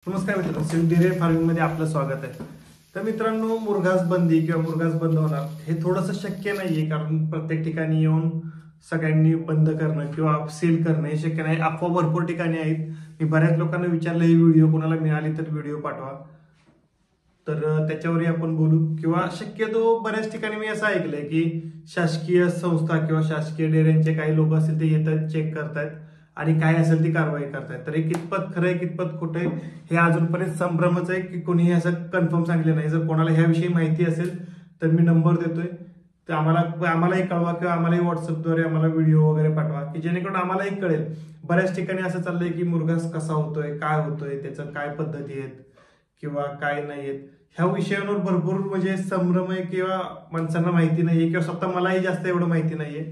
नमस्कार मित्रांनो, dairy farming मध्ये आपलं स्वागत आहे। तर मित्रांनो, मुरघास बंदी किंवा मुरघास बंद होणार हे थोडंसं शक्य नाहीये, कारण प्रत्येक ठिकाणी येऊन सगळ्यांनी बंद करणं किंवा सील करणं हे शक्य नाही। अफवा भरपूर ठिकाणी आहेत। मी बऱ्याच लोकांना विचारलं ही व्हिडिओ कोणाला मिळाली तर व्हिडिओ पाठवा, तर त्याच्यावरही आपण बोलू। किंवा शक्यतो बऱ्याच ठिकाणी मी असं ऐकलंय की शासकीय संस्था किंवा शासकीय डेअऱ्यांचे काही लोक असतील ते येतात, चेक करतायत आणि काय असेल ती कारवाई करतायत। तर हे कितपत खरं आहे कितपत खोटं आहे हे अजूनपर्यंत संभ्रमच आहे की कोणीही असं कन्फर्म सांगितलं नाही। जर कोणाला ह्याविषयी माहिती असेल तर मी नंबर देतोय, तर आम्हालाही कळवा किंवा आम्हालाही व्हॉट्सअपद्वारे आम्हाला व्हिडिओ वगैरे पाठवा की जेणेकरून आम्हालाही कळेल। बऱ्याच ठिकाणी असं चाललंय की मुरघास कसा होतोय, काय होतोय, त्याचं काय पद्धती आहेत किंवा काय नाही आहेत ह्या विषयांवर भरपूर म्हणजे संभ्रम आहे किंवा माणसांना माहिती नाहीये किंवा स्वतः मलाही जास्त एवढं माहिती नाहीये।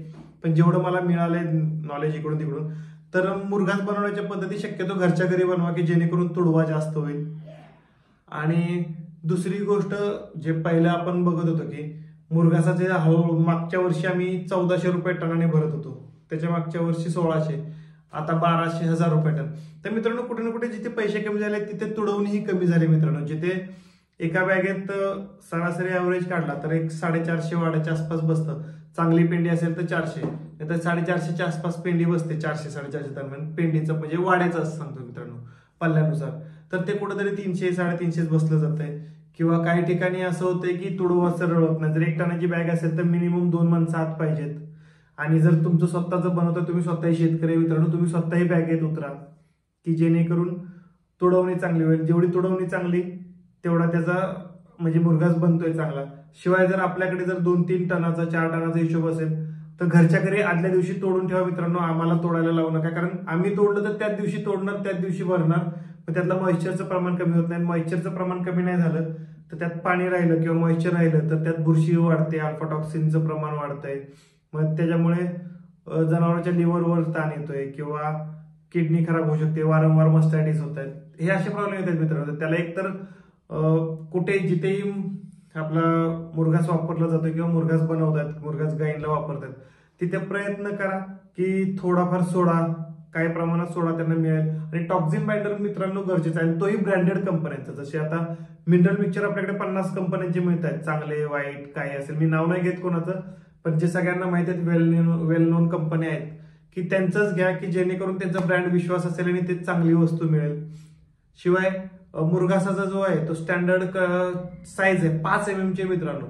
पण जेवढं मला मिळालंय नॉलेज इकडून तिकडून, तर मुरघास बनवण्याच्या पद्धती शक्यतो घरच्या घरी बनवा की जेणेकरून तुडवा जास्त होईल। आणि दुसरी गोष्ट, जे पहिलं आपण बघत होतो की मुरघासाचे हळूहळू मागच्या वर्षी आम्ही 1400 रुपये टनाने भरत होतो, त्याच्या मागच्या वर्षी 1600, आता 1200 1000 रुपये टन। तर मित्रांनो, कुठे ना कुठे जिथे पैसे कमी झाले तिथे तुडवणीही कमी झाली मित्रांनो। जिथे एका बॅगेत सरासरी ॲव्हरेज काढला तर एक 450 वाड्याच्या आसपास बसतं। चांगली पेंडी असेल तर 400, नाही तर 450च्या आसपास पेंडी बसते। 400 450 दरम्यान पेंडीचं म्हणजे वाड्याचं असं सांगतो मित्रांनो, पल्ल्यानुसार। तर ते कुठेतरी 300 350 बसलं जातंय। किंवा काही ठिकाणी असं होतंय की तुडवा सरळ होत नाही। जर 1 टनाची बॅग असेल तर मिनिमम 2 माणसं आत पाहिजेत। आणि जर तुमचं स्वतःचं बनवतं, तुम्ही स्वतःही शेतकरी मित्रांनो, तुम्ही स्वतःही बॅगेत उतरा की जेणेकरून तुडवणी चांगली होईल। जेवढी तुडवणी चांगली तेवढा त्याचा म्हणजे मुरघास बनतोय चांगला। शिवाय जर आपल्याकडे जर 2-3 टनाचा 4 टनाचा हिशोब असेल तर घरच्या घरी आदल्या दिवशी तोडून ठेवा मित्रांनो। आम्हाला तोडायला लावू नका, कारण आम्ही तोडलं तर त्याच दिवशी तोडणार, त्याच दिवशी भरणार, पण त्यातलं मॉइश्चरचं प्रमाण कमी होत नाही। मॉइश्चरचं प्रमाण कमी नाही झालं तर त्यात पाणी राहिलं किंवा मॉइश्चर राहिलं तर त्यात बुरशी वाढते, अल्फाटॉक्सिनचं प्रमाण वाढतंय। मग त्याच्यामुळे जनावरांच्या लिव्हरवर ताण येतोय किंवा किडनी खराब होऊ शकते, वारंवार मस्टायटिस होत आहेत, हे असे प्रॉब्लेम येतात मित्रांनो। त्याला एकतर कुठे जिथेही आपला मुरघास वापरला जातो किंवा मुरघास बनवतात, मुरघास गायींना वापरतात, तिथे प्रयत्न करा की थोडाफार सोडा, काही प्रमाणात सोडा त्यांना मिळेल। आणि टॉक्झिन बाइंडर मित्रांनो गरजेचा आहे, तोही ब्रँडेड कंपन्यांचा। जसे आता मिनरल मिक्सचर आपल्याकडे 50 कंपन्यांचे मिळत आहेत, चांगले वाईट काही असेल, मी नाव नाही घेत कोणाचं, पण जे सगळ्यांना माहिती आहेत वेल नोन कंपन्या आहेत की त्यांचंच घ्या की जेणेकरून त्यांचा ब्रँड विश्वास असेल आणि ते चांगली वस्तू मिळेल। शिवाय मुरघासाचा जो आहे तो स्टँडर्ड साईज आहे 5 mm चे मित्रांनो,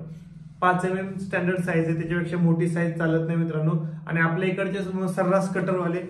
5 mm स्टँडर्ड साईज आहे, त्याच्यापेक्षा मोठी साईज चालत नाही मित्रांनो। आणि आपल्या इकडचे सर्रास कटरवाले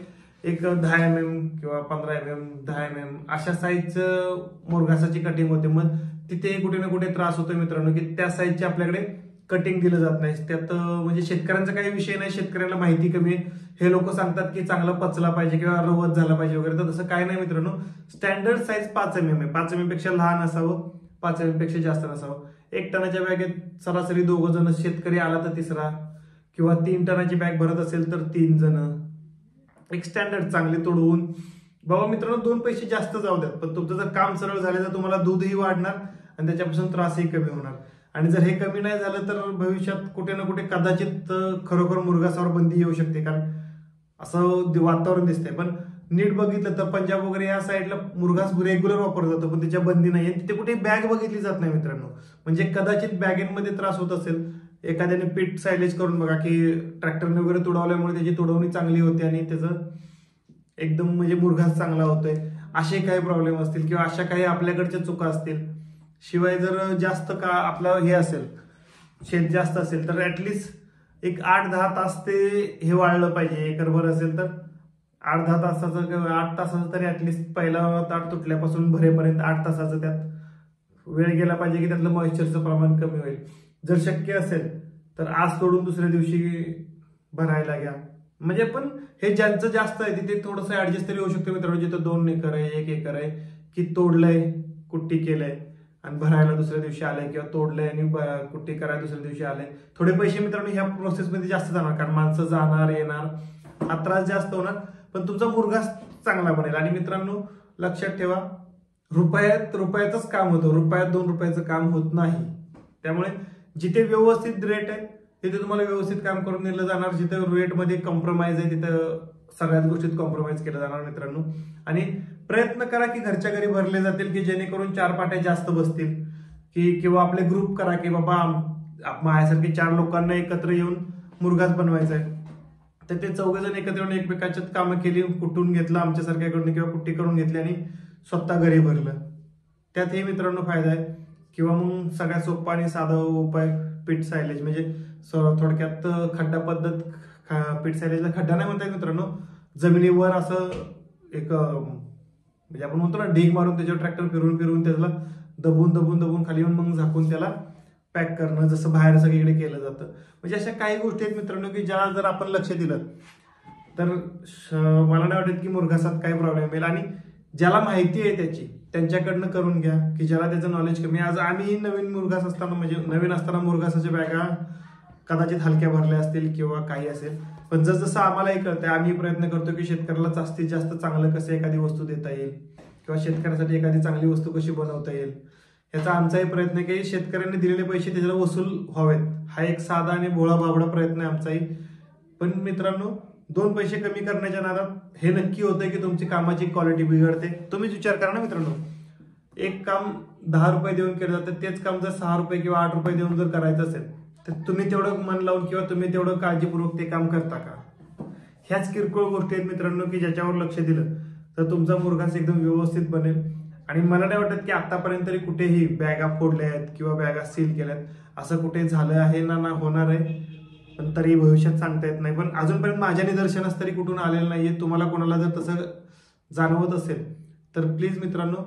एक 10 mm किंवा 15 mm 10 mm अशा साईजचं मुरघासाची कटिंग होते। मग तिथे कुठे ना कुठे त्रास होतोय मित्रांनो की त्या साईजचे आपल्याकडे कटिंग दिलं जात नाही। त्यात म्हणजे शेतकऱ्यांचा काही विषय नाही, शेतकऱ्याला माहिती कमी आहे। हे लोक सांगतात की चांगला पचला पाहिजे किंवा रवत झाला पाहिजे वगैरे, तर तसं काय नाही मित्रांनो। स्टँडर्ड साईज 5 mm आहे, 5 mm पेक्षा लहान असावं, 5 mm पेक्षा जास्त नसावं। 1 टनाच्या बॅगेत सरासरी 2 जण, शेतकरी आला तर तिसरा, किंवा 3 टनाची बॅग भरत असेल तर 3 जण, एक स्टँडर्ड चांगले तोडवून। बाबा मित्रांनो, 2 पैसे जास्त जाऊ द्यात, पण तुमचं जर काम सरळ झालं तर तुम्हाला दूधही वाढणार आणि त्याच्यापासून त्रासही कमी होणार। आणि जर हे कमी नाही झालं तर भविष्यात कुठे ना कुठे कदाचित खरोखर मुरघासावर बंदी येऊ शकते, कारण असं वातावरण दिसतंय। पण नीट बघितलं तर पंजाब वगैरे या साईडला मुरघास रेग्युलर वापरला जातो, पण त्याच्या बंदी नाहीये, तिथे कुठे बॅग बघितली जात नाही मित्रांनो। म्हणजे कदाचित बॅगेमध्ये त्रास होत असेल, एखाद्याने पीठ सायलेज करून बघा की ट्रॅक्टरने वगैरे तुडवल्यामुळे त्याची तुडवणी चांगली होते आणि त्याचं एकदम म्हणजे मुरघास चांगला होतोय, असे काही प्रॉब्लेम असतील किंवा अशा काही आपल्याकडच्या चुका असतील। शिवाय जर जास्त का आपलं हे असेल, शेत जास्त असेल तर ऍटलिस्ट एक 8-10 तास ते हे वाळलं पाहिजे। एकरभर असेल तर 8-10 तासाचं किंवा 8 तासाचं तरी ऍटलिस्ट पहिला ताट तुटल्यापासून भरेपर्यंत 8 तासाचं त्यात वेळ गेला पाहिजे की त्यातलं मॉइश्चरचं प्रमाण कमी होईल। जर शक्य असेल तर आज तोडून दुसऱ्या दिवशी भरायला घ्या। म्हणजे पण हे ज्यांचं जास्त आहे तिथे थोडंसं ऍडजस्ट तरी होऊ शकतं मित्रांनो। जिथं 2 एकर आहे, 1 एकर आहे, की तोडलंय, कुट्टी केलंय आणि भरायला दुसऱ्या दिवशी आलंय, किंवा तोडलंय आणि कुट्टी करायला दुसऱ्या दिवशी आलंय, थोडे पैसे मित्रांनो ह्या प्रोसेसमध्ये जास्त जाणार, कारण माणसं जाणार येणार, हा त्रास जास्त होणार, पण तुमचा मुरघास चांगला बनेल। आणि मित्रांनो लक्षात ठेवा, रुपयाचंच काम होतं, रुपयात 2 रुपयाचं काम होत नाही। त्यामुळे जिथे व्यवस्थित रेट आहे तिथे तुम्हाला व्यवस्थित काम करून दिलं जाणार, जिथे रेटमध्ये कॉम्प्रोमाइज आहे तिथं सगळ्याच गोष्टीत कॉम्प्रोमाइज केलं जाणार मित्रांनो। आणि प्रयत्न करा की घरच्या घरी भरले जातील, की जेणेकरून 4 पाट्या जास्त बसतील, की किंवा आपले ग्रुप करा की बाबा माझ्यासारखे 4 लोकांना एकत्र येऊन मुरघास बनवायचा आहे, तर ते 4 जण एकत्र येऊन एकमेकांच्यात कामं केली, कुटून घेतलं आमच्यासारख्याकडून किंवा कुट्टी करून घेतली आणि स्वतः घरी भरलं. त्यातही मित्रांनो फायदा आहे. किंवा मग सगळ्यात सोपा आणि साधा उपाय पीठ सायलेज, म्हणजे थोडक्यात खड्डा पद्धत. पीठ सायलेजला खड्डा नाही म्हणतात मित्रांनो, जमिनीवर असं एक म्हणजे आपण म्हणतो ना ढीग मारून त्याच्यावर ट्रॅक्टर फिरून फिरून त्याला दबून दबून दबून खाली येऊन मग झाकून त्याला पॅक करणं, जसं बाहेर सगळीकडे केलं जातं. म्हणजे अशा काही गोष्टी आहेत मित्रांनो की ज्या जर आपण लक्ष दिलं तर मला नाही वाटत की मुरघासात काही प्रॉब्लेम येईल. आणि ज्याला माहिती आहे त्याची त्यांच्याकडनं करून घ्या, की ज्याला त्याचं नॉलेज कमी. आज आम्ही नवीन मुरघास असताना, म्हणजे नवीन असताना मुरघासाच्या बॅगा कदाचित हलक्या भरल्या असतील किंवा काही असेल, पण जसं आम्हालाही कळतंय आम्ही प्रयत्न करतो की शेतकऱ्याला जास्तीत जास्त चांगलं कसं एखादी वस्तू देता येईल किंवा शेतकऱ्यासाठी एखादी चांगली वस्तू कशी बनवता येईल, याचा आमचाही प्रयत्न आहे की शेतकऱ्यांनी दिलेले पैसे त्याच्याला वसूल व्हावेत. हा एक साधा आणि भोळा बाबडा प्रयत्न आहे आमचाही. पण मित्रांनो, 2 पैसे कमी करण्याच्या नादात हे नक्की होतंय की तुमची कामाची क्वालिटी बिघडते. तुम्हीच विचार करा ना मित्रांनो, एक काम 10 रुपये देऊन केलं जातं, तेच काम जर 6 रुपये किंवा 8 रुपये देऊन जर करायचं असेल तर तुम्ही तेवढं मन लावून किंवा तुम्ही तेवढं काळजीपूर्वक ते काम करता का? ह्याच किरकोळ गोष्टी आहेत मित्रांनो की ज्याच्यावर लक्ष दिलं तर तुमचा मुरघास एकदम व्यवस्थित बनेल. आणि मला नाही वाटत की आतापर्यंत तरी कुठेही बॅगा फोडल्या आहेत किंवा बॅगा सील केल्यात असं कुठे झालं आहे ना होणार आहे. पण तरी भविष्यात सांगता येत नाही. पण अजूनपर्यंत माझ्या निदर्शनास तरी कुठून आलेलं नाहीये. तुम्हाला कोणाला जर तसं जाणवत असेल तर प्लीज मित्रांनो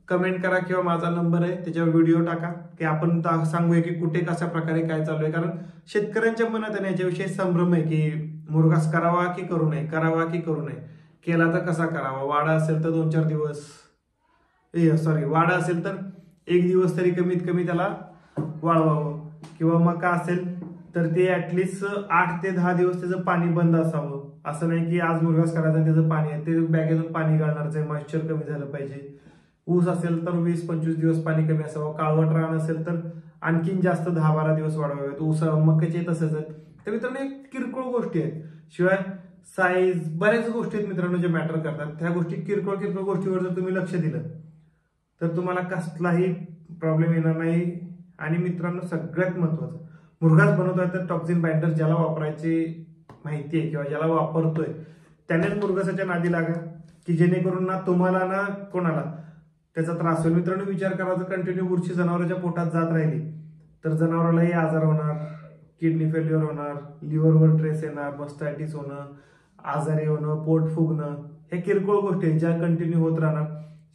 कमेंट करा किंवा माझा नंबर आहे त्याच्यावर व्हिडिओ टाका की आपण सांगूया की कुठे कशा प्रकारे काय चालू आहे. कारण शेतकऱ्यांच्या मनात आहे याच्याविषयी संभ्रम आहे की मुरघास करावा की करू नये, करावा की करू नये, केला तर कसा करावा, वाडा असेल तर 2-4 दिवस, वाडा असेल तर 1 दिवस तरी कमीत कमी त्याला वाळवावं, किंवा मका असेल तर ते ऍटलिस्ट 8 ते 10 दिवस त्याचं पाणी बंद असावं. असं नाही की आज मुरघास करायचा त्याचं पाणी आहे ते बॅगेतून पाणी गाळणारच आहे, मॉइश्चर कमी झालं पाहिजे. ऊस असेल तर 20-25 दिवस पाणी कमी असावं. काळवट रान असेल तर आणखीन जास्त 10-12 दिवस वाढवावेत. ऊस मक्याचे तसंच आहेत. तर मित्रांनो एक किरकोळ गोष्टी आहेत. शिवाय साईज बऱ्याच गोष्टी आहेत मित्रांनो जे मॅटर करतात. त्या गोष्टी किरकोळ गोष्टीवर जर तुम्ही लक्ष दिलं तर तुम्हाला कसलाही प्रॉब्लेम येणार नाही. आणि मित्रांनो सगळ्यात महत्वाचं, मुरघास बनवतोय तर टॉक्सिन बाइंडर ज्याला वापरायची माहिती आहे किंवा ज्याला वापरतोय त्यानेच मुरघासाच्या नादी लागा, की जेणेकरून ना तुम्हाला ना कोणाला त्याचा त्रास होईल. मित्रांनो विचार करा, जर कंटिन्यू बुरशी जनावरांच्या पोटात जात राहिली तर जनावरालाही आजार होणार, किडनी फेल्युअर होणार, लिव्हरवर ट्रेस येणार, मस्टायटिस होणं, आजारी होणं, पोट फुगणं, हे किरकोळ गोष्टी आहेत ज्या कंटिन्यू होत राहणार.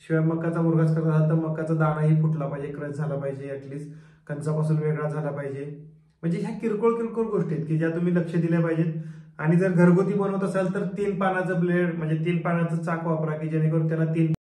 शिवाय मकाचा मुरघास करत असाल तर मकाचा दाणाही फुटला पाहिजे, क्रश झाला पाहिजे, ऍटलिस्ट कंचापासून वेगळा झाला पाहिजे. म्हणजे ह्या किरकोळ गोष्टी आहेत की ज्या तुम्ही लक्ष दिल्या पाहिजेत. आणि जर घरगुती बनवत असाल तर 3 पानाचं ब्लेड म्हणजे 3 पानाचं चाक वापरा की जेणेकरून त्याला 3